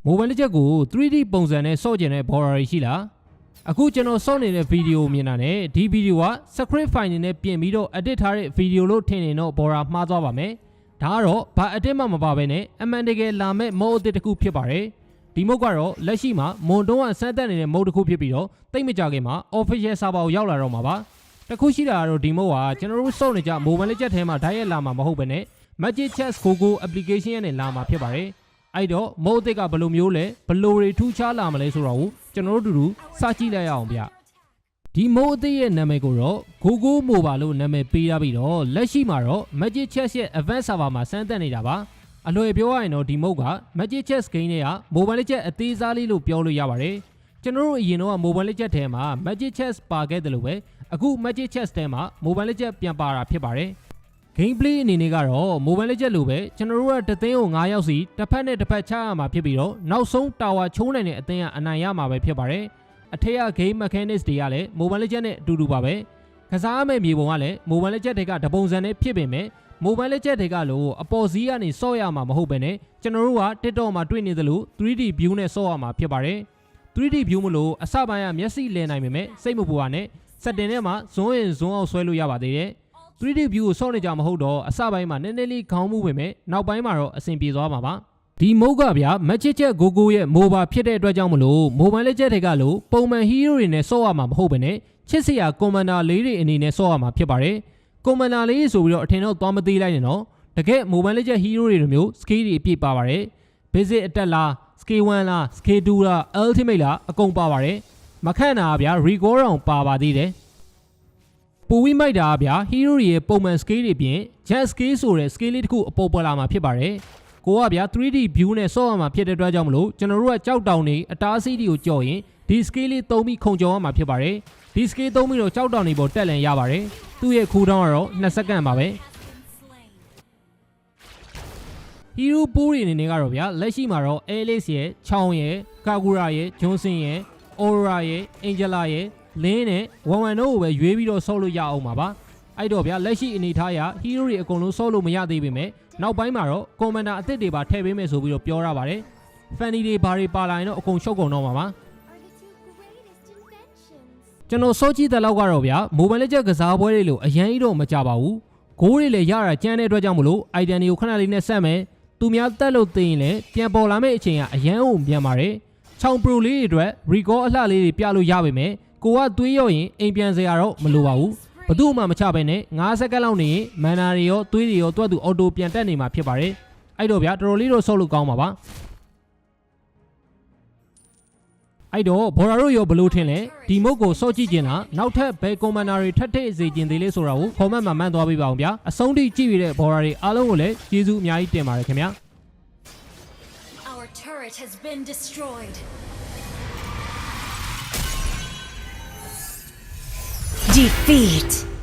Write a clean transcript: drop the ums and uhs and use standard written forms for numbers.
Mobile Legends ကို 3D ပုံစံနဲ့ဆော့ကျင်တဲ့ border တွေရှိလားအခုကျွန်တော်ဆော့နေတဲ့ video မြင်တာနဲ့ဒီ video က script file နဲ့ပြင်ပြီးတော့ edit ထားတဲ့ video လို့ထင်နေတော့ border မှားသွားပါမယ်ဒါကတော့ဘာ edit မှမပါဘဲနဲ့အမှန်တကယ်လာမဲ့ mode အသစ်တစ်ခုဖြစ်ပါတယ်ဒီ mode ကတော့လက်ရှိမှာမွန်တုံးကစမ်းသပ်နေတဲ့ mode တစ်ခုဖြစ်ပြီးတော့တိတ်မကြခင်မှာ official server ကိုရောက်လာတော့မှာပါတခုရှိတာကတော့ဒီ mode ကကျွန်တော်တို့ဆော့နေကြ mobile legend ထဲမှာ direct လာမှာမဟုတ်ဘဲနဲ့ Magic Chess Gogo application နဲ့လာမှာဖြစ်ပါတယ်အဲ့တော့ mode အသစ်ကဘယ်လိုမျိုးလဲဘယ်လိုတွေထူးခြားလာမလဲဆိုတော့ကျွန်တော်တို့စကြည့်လိုက်ရအောင်ဗျဒီ mode အသစ်ရဲ့နာမည်ကိုတော့ Gogo Mobile လို့နာမည်ပေးထားပြီးတော့လက်ရှိမှာတော့ Magic Chess ရဲ့ advanced server မှာစမ်းသပ်နေတာပါအလွယ်ပြောရရင်တော့ဒီ mode က Magic Chess game တွေက Mobile Legend အသေးစားလေးလို့ပြောလို့ရပါတယ်ကျွန်တော်တို့အရင်တော့ Mobile Legend ထဲမှာ Magic Chess ပါခဲ့တယ်လို့ပဲအခု Magic Chess ထဲမှာ Mobile Legend ပြန်ပါတာဖြစ်ပါတယ် Gameplay အနေနဲ့ကတော့ Mobile Legend လို့ပဲကျွန်တော်တို့ကတသိန်းကို9ယောက်စီတစ်ဖက်နဲ့တစ်ဖက်ချရမှာဖြစ်ပြီးတော့နောက်ဆုံး Tower ချိုးနိုင်တဲ့အသင်းကအနိုင်ရမှာပဲဖြစ်ပါတယ်အထက်က Game Mechanics တွေကလည်း Mobile Legend နဲ့အတူတူပါပဲကစားရမယ့်မြေပုံကလည်း Mobile Legend တွေကတပုံစံနဲ့ဖြစ်ပေမဲ့ Mobile Legend တွေကလို့အပေါ်စီးကနေဆော့ရမှာမဟုတ်ပဲနဲ့ကျွန်တော်တို့က TikTok မှာတွေ့နေသလို 3D view နဲ့ဆော့ရမှာဖြစ်ပါတယ် 3D view မလို့အစပိုင်းကမျက်စိလည်နိုင်ပေမဲ့စိတ်မပူပါနဲ့ setting ထဲမှာ zoom in zoom out ဆွဲလို့ရပါသေးတယ် 3D view ကိုဆော့နေကြမဟုတ်တော့အစပိုင်းမှာနည်းနည်းလေးခေါင်းမှုပဲမဲ့နောက်ပိုင်းမှာတော့အဆင်ပြေသွားမှာပါဒီ mode ကဗျာ Magic Chess Gogo ရဲ့ mobile ဖြစ်တဲ့အတွက်ကြောင့်မလို့ Mobile Legend တွေကလို့ပုံမှန် hero တွေနဲ့ဆော့ရမှာမဟုတ်ဘဲနဲ့ချစ်စရာ commander လေးတွေအနေနဲ့ဆော့ရမှာဖြစ်ပါတယ် commander လေးဆိုပြီးတော့အထင်တော့သွားမသေးလိုက်နဲ့နော်တကယ် Mobile Legend hero တွေလိုမျိုး skill တွေအပြည့်ပါပါတယ် basic attack လား skill 1လား skill 2လား ultimate လားအကုန်ပါပါတယ်မခန့်တာဗျာ recall တောင်ပါပါသေးတယ်ပူဝိမိုက်တာဗျာ hero တွေရဲ့ပုံမှန် skill တွေပြင် jet skill ဆိုတဲ့ skill လေးတစ်ခုအပေါ်ပေါ်လာမှာဖြစ်ပါတယ်ကိုကဗျာ 3D view နဲ့ဆော့ရမှာဖြစ်တဲ့အတွက်ကြောင့်မလို့ကျွန်တော်တို့ကကြောက်တောင်နေအတားအဆီးတွေကိုကြော်ရင်ဒီ skill လေးသုံးပြီးခုန်ကြော်ရမှာဖြစ်ပါတယ်ဒီ skill သုံးပြီးတော့ကြောက်တောင်နေပေါ်တက်လန်ရပါတယ်သူ့ရဲ့ခူတောင်းကတော့2စက္ကန့်ပါပဲ hero ပိုးတွေအနေနဲ့ကတော့ဗျာလက်ရှိမှာတော့ Alice ရဲ့ချောင်းရဲ့ကာဂူရာရဲ့ဂျွန်ဆင်ရဲ့ Aura ရဲ့ Angela ရဲ့လင်းနဲ့11တို့ကိုပဲရွေးပြီးတော့ဆော့လို့ရအောင်ပါအဲ့တော့ဗျာလက်ရှိအနေထားအရ hero တွေအကုန်လုံးဆော့လို့မရသေးပေမဲ့နောက်ပိုင်းမှာတော့ commander အသစ်တွေပါထည့်ပေးမယ်ဆိုပြီးတော့ပြောရပါတယ် Fanny တွေဘာတွေပါလာရင်တော့အကုန်ရှုပ်ကုန်တော့မှာပါကျွန်တော်စောကြည့်တဲ့လောက်ကတော့ဗျာ Mobile Legends ကစားပွဲတွေလို့အရင်တော့မကြပါဘူးဂိုးတွေလည်းရတာကြမ်းတဲ့အတွက်ကြောင့်မလို့ item တွေကိုခဏလေးနဲ့ဆက်မယ်သူများတက်လို့သိရင်လည်းပြန်ပေါ်လာမယ့်အချိန်ကအရန်ကိုမြန်ပါတယ်ချောင်း pro လေးတွေအတွက် recall အလှလေးတွေပြလို့ရပါမယ်ကိုကသွေးရော့ရင်အိမ်ပြန်စရာတော့မလိုပါဘူးဘသူ့မှမချပဲနဲ့9စက္ကန့်လောက်နေရင်မန်နာတွေရောသွေးတွေရောတွက်သူအော်တိုပြန်တက်နေမှာဖြစ်ပါတယ်အဲ့တော့ဗျာတော်တော်လေးတော့ဆော့လို့ကောင်းပါပါအဲ့တော့ဘော်ရာတို့ရောဘလို့ထင်လဲဒီမုတ်ကိုဆော့ကြည့်ခြင်းလားနောက်ထပ်ဘယ်ကွန်မန်နာတွေထပ်ထည့်စေခြင်းသေးလေးဆိုတာကို comment မှာမှန်းသွားပေးပါအောင်ဗျာအဆုံးထိကြည့်ရတဲ့ဘော်ရာတွေအားလုံးကိုလည်းကျေးဇူးအများကြီးတင်ပါတယ်ခင်ဗျာ Our turret has been destroyed. Defeat.